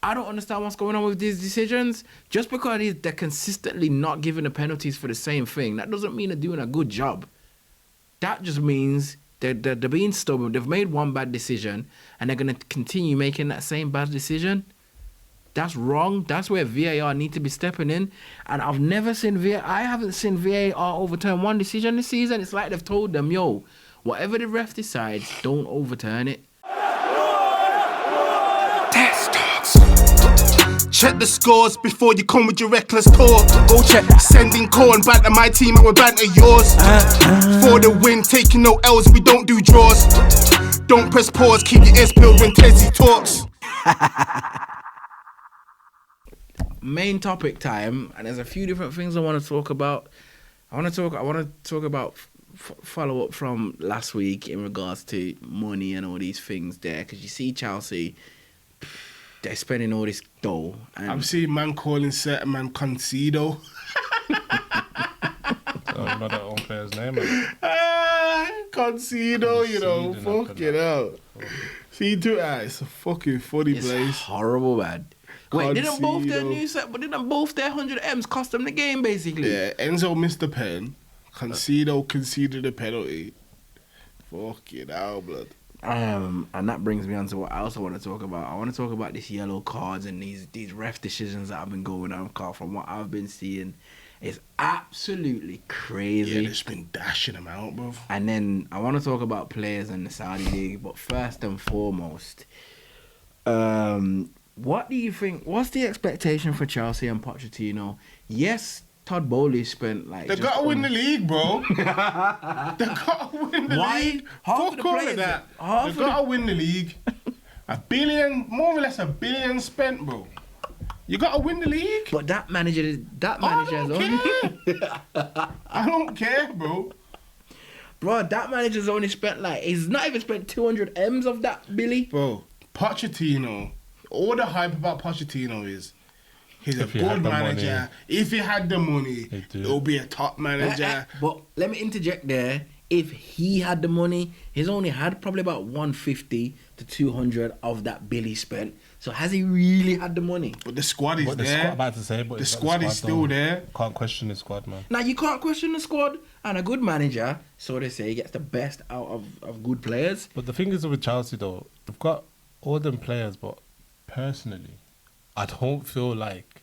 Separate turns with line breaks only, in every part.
I don't understand what's going on with these decisions. Just because they're consistently not giving the penalties for the same thing, that doesn't mean they're doing a good job. That just means they're being stubborn. They've made one bad decision, and they're going to continue making that same bad decision. That's wrong. That's where VAR need to be stepping in. And I've never seen I haven't seen VAR overturn one decision this season. It's like they've told them, yo, whatever the ref decides, don't overturn it.
Check the scores before you come with your reckless talk. Go check. Sending call and banter my team and we'll banter yours. For the win, taking no L's, we don't do draws. Don't press pause, keep your ears peeled when Tessie talks.
Main topic time, and there's a few different things I want to talk about. I want to talk about follow up from last week in regards to money and all these things there, because you see Chelsea, they're spending all this dough. And
I've seen man calling certain man Concedo.
Oh, you know that own player's name.
Concedo, you know, fuck it out. See, it's a fucking funny
it's
place.
Horrible, man. Wait, didn't both their
Concedo.
new set, but didn't both their 100 M's cost them the game, basically?
Yeah, Enzo missed the pen. Concedo conceded a penalty. Fuck it out, blood.
And that brings me on to what I also want to talk about. I want to talk about these yellow cards and these ref decisions that have been going on, Carl. From what I've been seeing, it's absolutely crazy.
Yeah, they've been dashing them out, bro.
And then I want to talk about players in the Saudi League, but first and foremost, what do you think? What's the expectation for Chelsea and Pochettino? Yes, Todd Bowley spent like.
They gotta win the league, bro. They gotta win the league. Fuck all of that. They gotta win the league. $1 billion, more or less $1 billion spent, bro. You gotta win the league.
But that manager has
I don't care, bro.
Bro, that manager's only spent he's not even spent 200 M's of that, Billy.
Bro, Pochettino, all the hype about Pochettino is he's a good manager. If he had the money, he'll be a top manager.
But let me interject there. If he had the money, he's only had probably about 150 to 200 of that Billy spent. So has he really had the money?
But the squad is there. The squad is still there.
Can't question the squad, man.
Now, you can't question the squad. And a good manager, so they say, gets the best out of good players.
But the thing is with Chelsea, though, they've got all them players, but personally, I don't feel like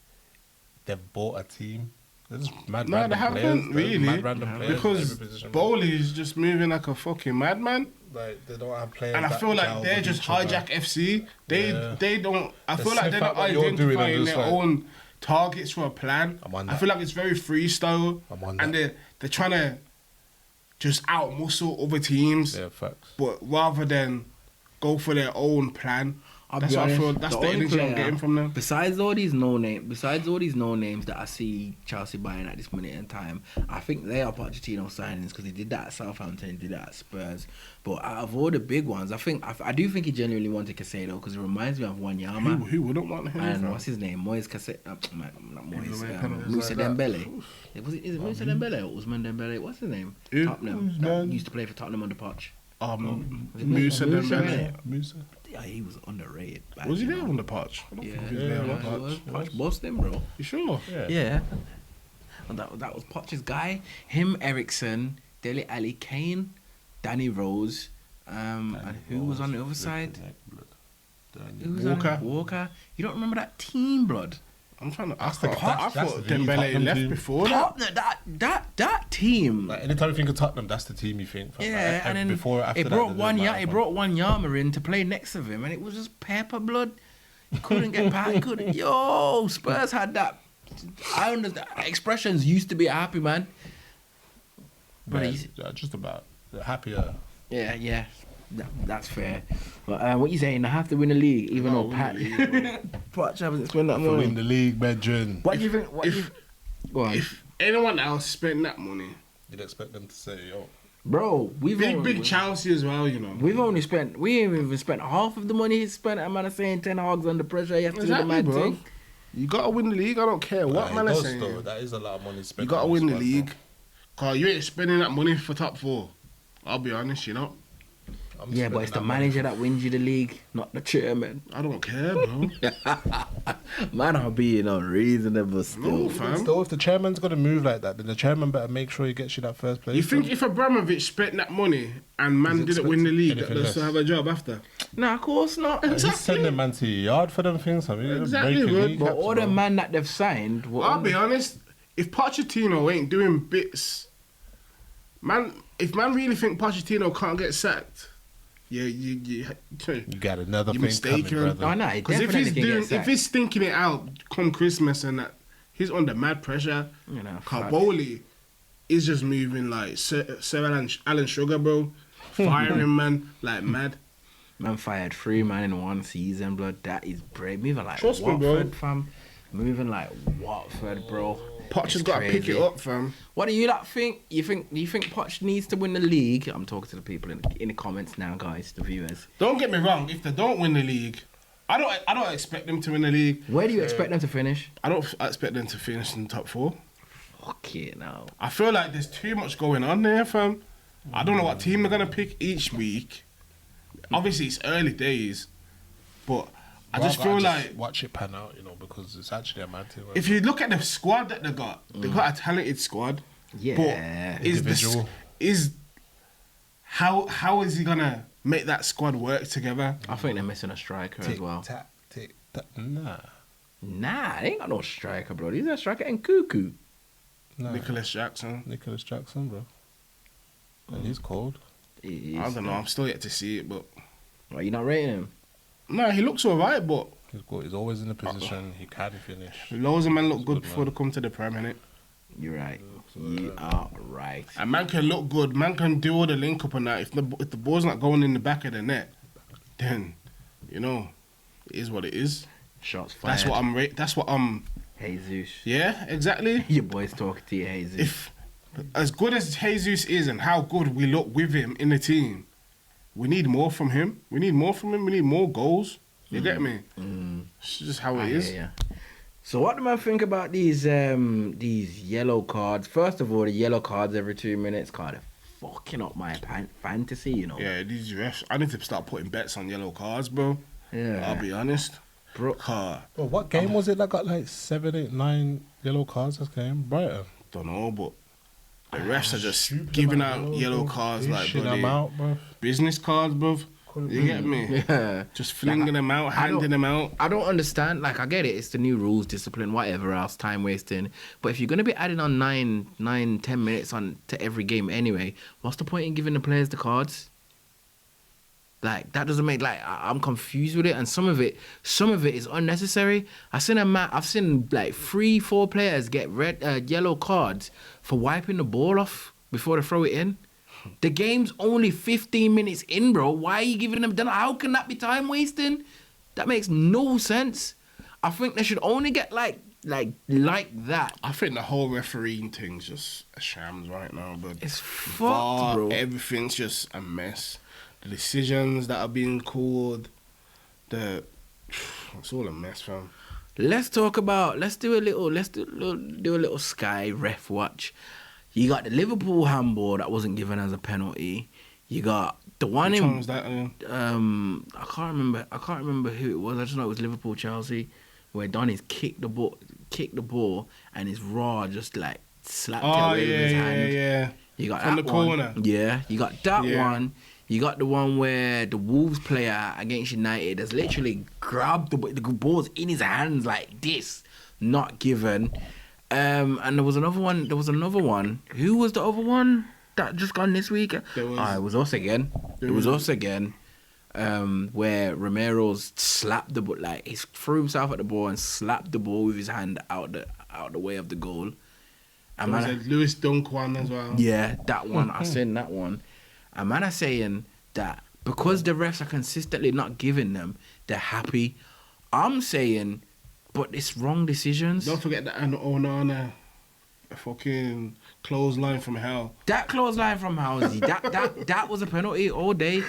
they've bought a team. They're just mad random players.
No, they haven't really.
Mad random players
because Bowley is just moving like a fucking madman.
Like, they don't have players.
And I feel like they're just hijack FC. They don't. I feel like they're not identifying their own targets for a plan. I feel like it's very freestyle, and they're trying to just out muscle other teams.
Yeah, facts.
But rather than go for their own plan. That's what I feel. That's the energy I'm getting from them.
Besides all these no names that I see Chelsea buying at this minute in time, I think they are Pochettino signings because he did that at Southampton, he did that at Spurs. But out of all the big ones, I do think he genuinely wanted Casado because it reminds me of Wanyama.
Who wouldn't want him?
And what's his name? Moise Casado. Not Moise. Musa Dembele. Is it Musa Dembele or Usman Dembele? What's his name? Tottenham. That used to play for Tottenham on the patch.
Musa Dembele.
Musa.
Yeah, he was underrated.
Was he there on the patch?
Yeah, Poch bossed him, bro.
You sure?
Yeah. And that was Poch's guy. Him, Ericsson, Dele Alli, Kane, Danny Rose, and who was on the other side? Walker. You don't remember that team, blood?
I'm trying to. I thought Dembele left before that.
That team.
Like, anytime you think of Tottenham, that's the team you think.
Yeah,
like,
and then
before, after
it brought Wanyama in to play next to him, and it was just pepper blood. He couldn't get past. Yo, Spurs had that. I understand. Expressions used to be a happy man.
But he's just about happier.
Yeah. That's fair. But what you saying? I have to win the league, even though Poch hasn't spent that money.
Win the league, Bedrin.
What do you think?
If anyone else spent that money,
you'd expect them to say, "Yo,
bro,
big Chelsea as well." You know,
we ain't even spent half of the money he spent. I'm not saying 10 hogs under pressure. You have to do the mad thing.
You gotta win the league. I don't care what man is saying.
Though. That is a lot of money spent.
You gotta win the league. Cause you ain't spending that money for top four. I'll be honest, you know.
Yeah, but it's the manager that wins you the league, not the chairman.
I don't care, bro.
Man, I'm being unreasonable still.
No, fam.
Still, if the chairman's gonna move like that, then the chairman better make sure he gets you that first place.
You think if Abramovich spent that money and man didn't win the league, that they'll still have a job after?
Nah, of course not.
He's sending man to your yard for them things. I mean,
Exactly,
breaking
bro.
But all the man that they've signed...
I'll be honest, if Pochettino ain't doing bits... Man, if man really think Pochettino can't get sacked... You
got another thing
mistaken.
coming, brother.
Oh, no, he
Because if he's thinking it out come Christmas and that, he's under mad pressure.
You know,
Carboli is just moving like Sir Alan Sugar, bro. Firing man like mad.
Man fired 3 man in 1 season, blood. That is brave. Moving like
Trust me,
Watford,
bro.
fam. Moving like Watford, bro.
Poch has got to pick it up, fam.
What do you lot think? Do you think Poch needs to win the league? I'm talking to the people in the comments now, guys, the viewers.
Don't get me wrong. If they don't win the league, I don't expect them to win the league.
Where do you expect them to finish?
I don't expect them to finish in the top 4.
Fuck it now.
I feel like there's too much going on there, fam. I don't know what team they're gonna pick each week. Obviously, it's early days, but I just feel like
watch it pan out, because it's actually a mad thing.
if you look at the squad that they've got a talented squad.
Yeah.
But how is he gonna make that squad work together?
I think they're missing a striker as well.
Tick, tack. Nah,
They ain't got no striker, bro. He's a striker and cuckoo.
nah.
Nicholas Jackson.
Bro. And he's cold.
I don't know. I'm still yet to see it, but
Why you not rating him?
no, he looks alright. But
He's good. He's always in the position. He can finish.
loads of men look good
good,
before
man.
they come to the Prem, innit?
You're right. You are right.
And man can look good. Man can do all the link up and that. If the ball's not going in the back of the net, then it is what it is.
Shots fired.
That's what I'm.
Jesus.
Yeah, exactly.
Your boy's talking to you, Jesus.
If as good as Jesus is and how good we look with him in the team, we need more from him. We need more goals. You get me? It's just how it is.
Yeah. So what do I think about these yellow cards? First of all, the yellow cards every 2 minutes kind of fucking up my fantasy,
Yeah, these refs. I need to start putting bets on yellow cards, bro.
Yeah.
I'll be honest.
Bro,
Well, what game was it that got like 7, 8, 9 yellow cards this game? Brighton.
Don't know, but the refs are just giving out yellow cards like bloody
out, bro.
business cards, bro. You get me?
yeah.
Just flinging them out, handing them out.
I don't understand. Like, I get it. It's the new rules, discipline, whatever else, time wasting. But if you're going to be adding on 9, 10 minutes on to every game anyway, what's the point in giving the players the cards? Like, that doesn't make, I'm confused with it. And some of it is unnecessary. I've seen like 3-4 players get yellow cards for wiping the ball off before they throw it in. The game's only 15 minutes in, bro. Why are you giving them? How can that be time wasting? That makes no sense. I think they should only get like that.
I think the whole refereeing thing's just a shams right now, but
It's fucked,
VAR,
bro.
everything's just a mess. The decisions that are being called, it's all a mess, fam.
Let's do a little Sky ref watch. You got the Liverpool handball that wasn't given as a penalty. You got the one
Which
in
one was that?
I can't remember who it was. I just know it was Liverpool Chelsea, where Donny's kicked the ball and his raw just like slapped it away with his hand.
Yeah.
You got
From
that
the
one.
corner.
Yeah, you got that
Yeah.
one. You got the one where the Wolves player against United has literally grabbed the ball's in his hands like this, not given. And there was another one. Who was the other one that just gone this week? It was us again. Where Romero's slapped the ball, like he threw himself at the ball and slapped the ball with his hand out the way of the goal.
And there was a Lewis Dunk one as well.
Yeah, that one. I seen that one. And man are saying that because the refs are consistently not giving them, they're happy. I'm saying, but it's wrong decisions.
Don't forget that Onana, a fucking clothesline from hell.
That clothesline from Housey, that was a penalty all day.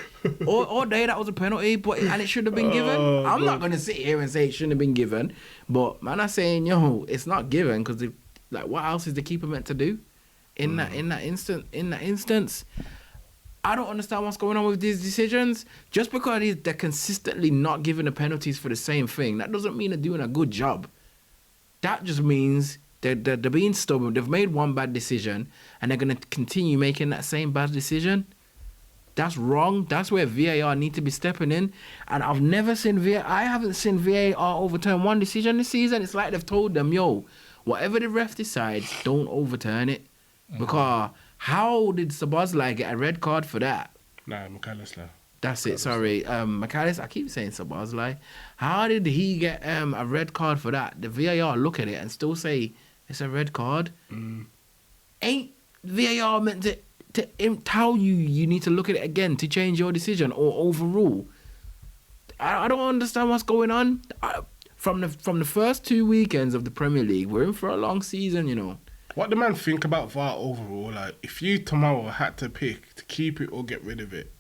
All day that was a penalty, and it should have been given. I'm not gonna sit here and say it shouldn't have been given, but man are saying, it's not given because what else is the keeper meant to do in that instance? I don't understand what's going on with these decisions. Just because they're consistently not giving the penalties for the same thing, that doesn't mean they're doing a good job. That just means they're being stubborn. They've made one bad decision, and they're going to continue making that same bad decision. That's wrong. That's where VAR need to be stepping in. And I've never seen VAR. I haven't seen VAR overturn one decision this season. It's like they've told them, yo, whatever the ref decides, don't overturn it. Because how did Szoboszlai get a red card for that?
Nah, McAllister.
That's it, sorry. McAllister, I keep saying Szoboszlai. How did he get a red card for that? The VAR look at it and still say it's a red card? Ain't VAR meant to tell you need to look at it again to change your decision or overrule? I don't understand what's going on. From the first 2 weekends of the Premier League, we're in for a long season, you know.
What do man think about VAR overall? Like, if you tomorrow had to pick to keep it or get rid of it,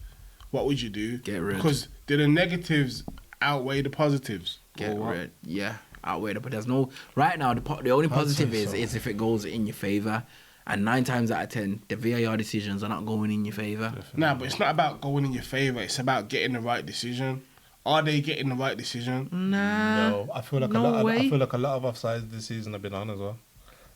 what would you do?
Get rid.
Because do the negatives outweigh the positives?
Get rid. Yeah, outweigh it. But there's no... Right now, the only positive is if it goes in your favour. And 9 times out of 10, the VAR decisions are not going in your favour.
Nah, but it's not about going in your favour. It's about getting the right decision. Are they getting the right decision?
Nah.
No, I feel like I feel like a lot of offsides this season have been on as well.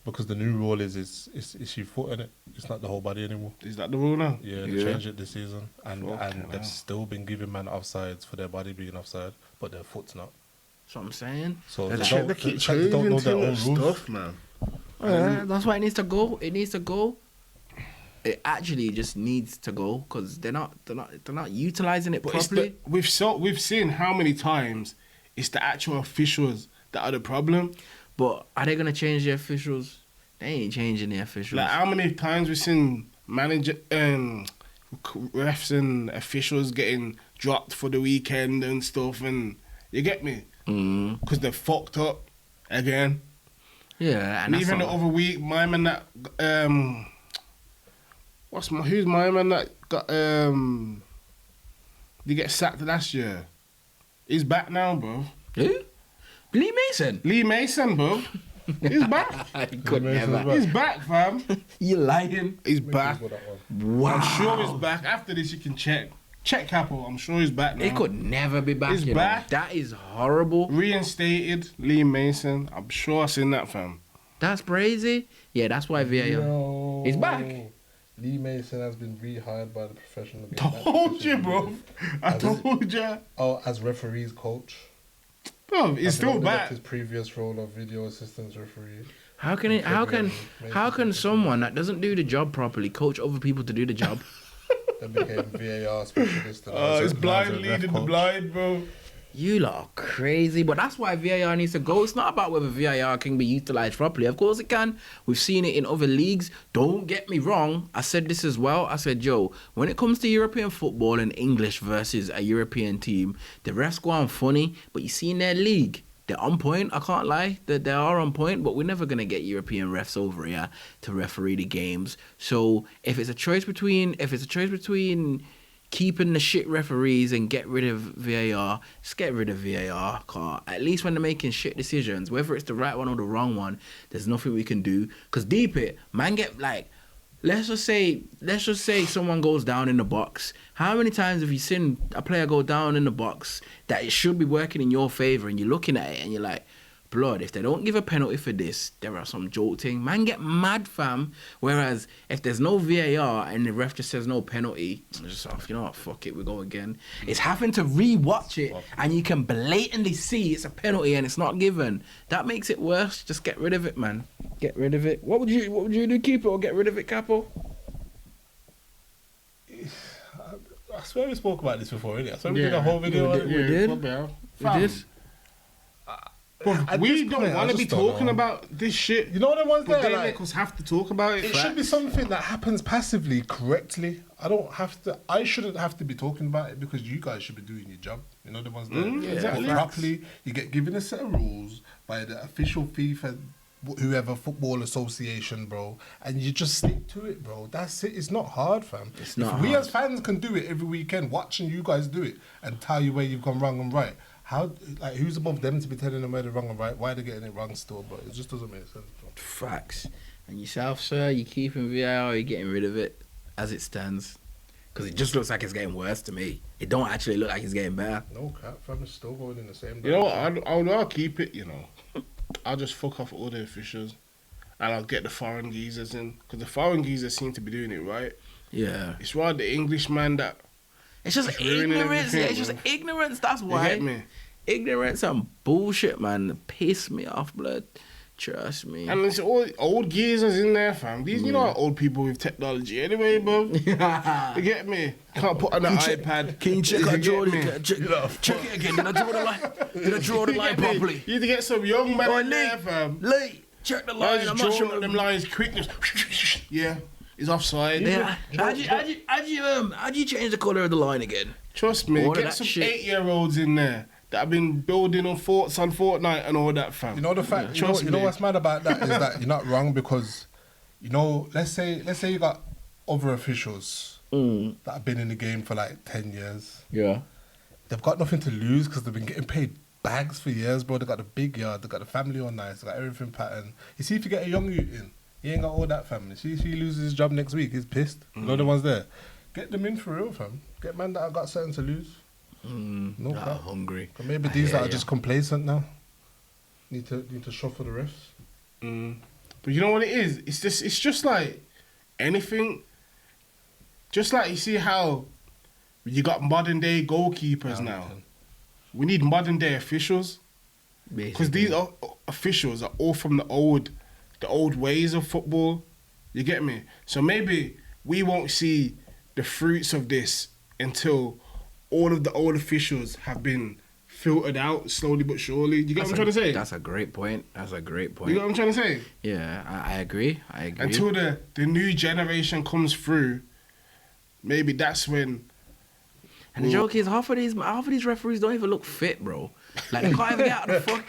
Because the new rule is your foot in it. It's not the whole body anymore.
Is that the rule now?
Yeah, they changed it this season. And they've still been giving man offsides for their body being offside, but their foot's not.
That's what I'm saying.
So they keep changing too much stuff, man.
That's why it needs to go. It needs to go. It actually just needs to go because they're not utilizing it properly.
We've seen how many times it's the actual officials that are the problem.
But are they gonna change the officials? They ain't changing the officials.
Like how many times we've seen refs and officials getting dropped for the weekend and stuff, and you get me? Because they're fucked up again.
Yeah, and
even the other week, my man that who's my man that got they get sacked last year? He's back now, bro.
Who? Lee Mason.
Lee Mason, bro. He's back.
He could never.
He's back, fam.
You lying?
He's back.
Wow.
I'm sure he's back. After this, you can check. Check Capo. I'm sure he's back now.
He could never be back.
He's back.
That is horrible.
Reinstated Lee Mason. I'm sure I've seen that, fam.
That's crazy. Yeah, that's why VAR.
No.
He's back.
Lee Mason has been rehired by the professional.
Told you, bro. I told you.
Oh, as referees coach.
Bro, he's still back.
His previous role of video assistance referee.
How can someone that doesn't do the job properly coach other people to do the job?
Then became VAR specialist.
It's blind leading the blind, bro.
You lot are crazy, but that's why VAR needs to go. It's not about whether VAR can be utilised properly. Of course it can. We've seen it in other leagues. Don't get me wrong. I said this as well. I said, yo, when it comes to European football and English versus a European team, the refs go on funny, but you see in their league, they're on point. I can't lie. They are on point, but we're never going to get European refs over here to referee the games. So if it's a choice between keeping the shit referees and get rid of VAR, just get rid of VAR. At least when they're making shit decisions, whether it's the right one or the wrong one, there's nothing we can do. Because deep it, man, get like, let's just say someone goes down in the box. How many times have you seen a player go down in the box that it should be working in your favour, and you're looking at it and you're like, blood, if they don't give a penalty for this, there are some jolting. Man get mad, fam. Whereas if there's no VAR and the ref just says no penalty, it's just off, you know what, fuck it, we go again. It's having to re-watch it and you can blatantly see it's a penalty and it's not given. That makes it worse. Just get rid of it, man. Get rid of it. What would you do, keep it or get rid of it, Capo?
I swear we spoke about this before, innit? I swear we did a whole video on it.
We did.
We don't want to be talking about this shit.
You know the ones
that
they
make us have to talk about it.
It should be something that happens passively, correctly. I shouldn't have to be talking about it because you guys should be doing your job. You know the ones that
exactly.
properly. You get given a set of rules by the official FIFA, whoever football association, bro, and you just stick to it, bro. That's it. It's not hard, fam.
It's not
if
hard.
We as fans can do it every weekend, watching you guys do it and tell you where you've gone wrong and right. How, like, who's above them to be telling them where they're wrong and right? Why are they getting it wrong still? But it just doesn't make sense, bro.
Facts. And yourself, sir, you keeping VAR or you getting rid of it as it stands? Because it just looks like it's getting worse to me. It don't actually look like it's getting better.
No cap, fam, it's still going in the same direction.
You know what? I'll keep it, you know. I'll just fuck off all the officials. And I'll get the foreign geezers in. Because the foreign geezers seem to be doing it right.
Yeah.
It's rather the Englishman that...
It's just ignorance. Yeah, it's just ignorance. That's why.
You get me?
Ignorance and bullshit, man. Piss me off, blood. Trust me.
And it's all old geezers in there, fam. These, you know, how old people with technology anyway, bro. You get me? Can't put on an iPad.
Can you check out Jordan? Check it again. Did I draw the line? Did I draw the line properly?
You need to get some young man in there, fam.
Lee, check the line. I'm not sure.
Them lines quick. Yeah, he's offside.
Yeah. How'd you change the colour of the line again?
Trust me, get some 8-year-olds in there that have been building on forts on Fortnite and all that, fam.
You know the fact. You know what's mad about that is that you're not wrong because, you know, let's say you got other officials that have been in the game for like 10 years.
Yeah.
They've got nothing to lose because they've been getting paid bags for years, bro. They got the big yard, they got the family on nice, they got everything patterned. You see, if you get a young youth in, he ain't got all that, fam. See, if he loses his job next week, he's pissed. You know the ones there. Get them in for real, fam. Get man that have got something to lose. No crap.
Hungry.
But maybe these that are just complacent now need to shuffle the refs.
But you know what it is? It's just like anything. Just like you see how you got modern day goalkeepers now. We need modern day officials because these officials are all from the old ways of football. You get me? So maybe we won't see the fruits of this until all of the old officials have been filtered out slowly but surely. You get what I'm trying to say?
That's a great point.
You get what I'm trying to say?
Yeah, I agree.
Until the new generation comes through, maybe that's when.
And the joke is, half of these referees don't even look fit, bro. Like, they can't even get out of the fuck.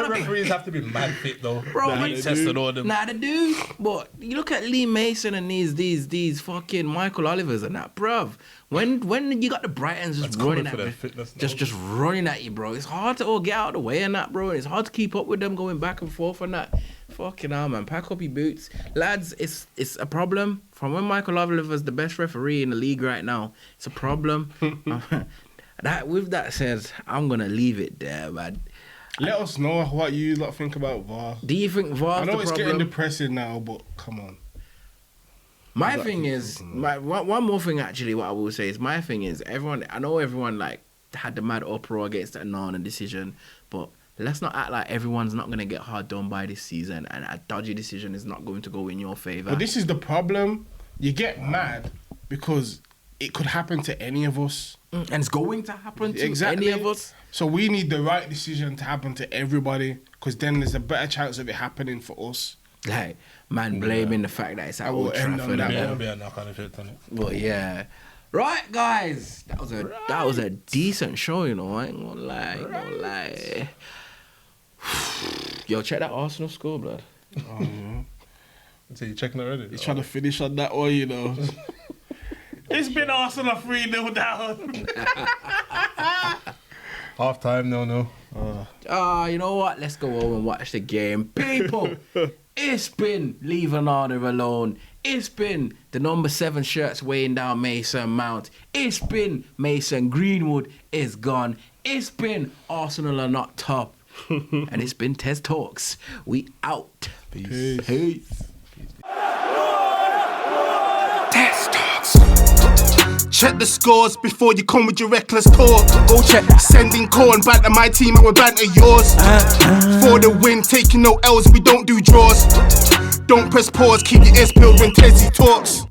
Referees have to be mad fit, though.
Bro,
they tested all them.
Nah, they do. But you look at Lee Mason and these fucking Michael Olivers and that, bruv. When you got the Brightons just running at you, just running at you, bro. It's hard to all get out of the way and that, bro. And it's hard to keep up with them going back and forth and that. Fucking hell, man. Pack up your boots. Lads, it's a problem. From when Michael Oliver's the best referee in the league right now, it's a problem. With that said, I'm going to leave it there, man.
Let us know what you lot think about VAR.
Do you think VAR's the problem?
I know it's getting depressing now, but come on.
My thing is, one more thing actually, what I will say is, my thing is, I know everyone like had the mad uproar against that Nana decision, but let's not act like everyone's not going to get hard done by this season and a dodgy decision is not going to go in your favour.
But this is the problem. You get mad because it could happen to any of us.
And it's going to happen to any of us.
So we need the right decision to happen to everybody because then there's a better chance of it happening for us.
Like, man, blaming the fact that it's at Old Trafford. But yeah. Right, guys. That was a decent show, you know. I ain't gonna lie. Yo, check that Arsenal score, blood.
Oh, yeah.
So you checking it already?
He's trying to finish on that one, you know. It's been Arsenal 3-0 down.
Half time, no.
You know what? Let's go home and watch the game. People, it's been Leave Another Alone. It's been the number 7 shirts weighing down Mason Mount. It's been Mason Greenwood is gone. It's been Arsenal are not top. And it's been Tez Talks. We out. Peace.
Tez Talks. Check the scores before you come with your reckless talk. Go check that. Sending call and banter my team and we banter yours. For the win, taking no L's, we don't do draws. Don't press pause, keep your ears peeled when Tezzy talks.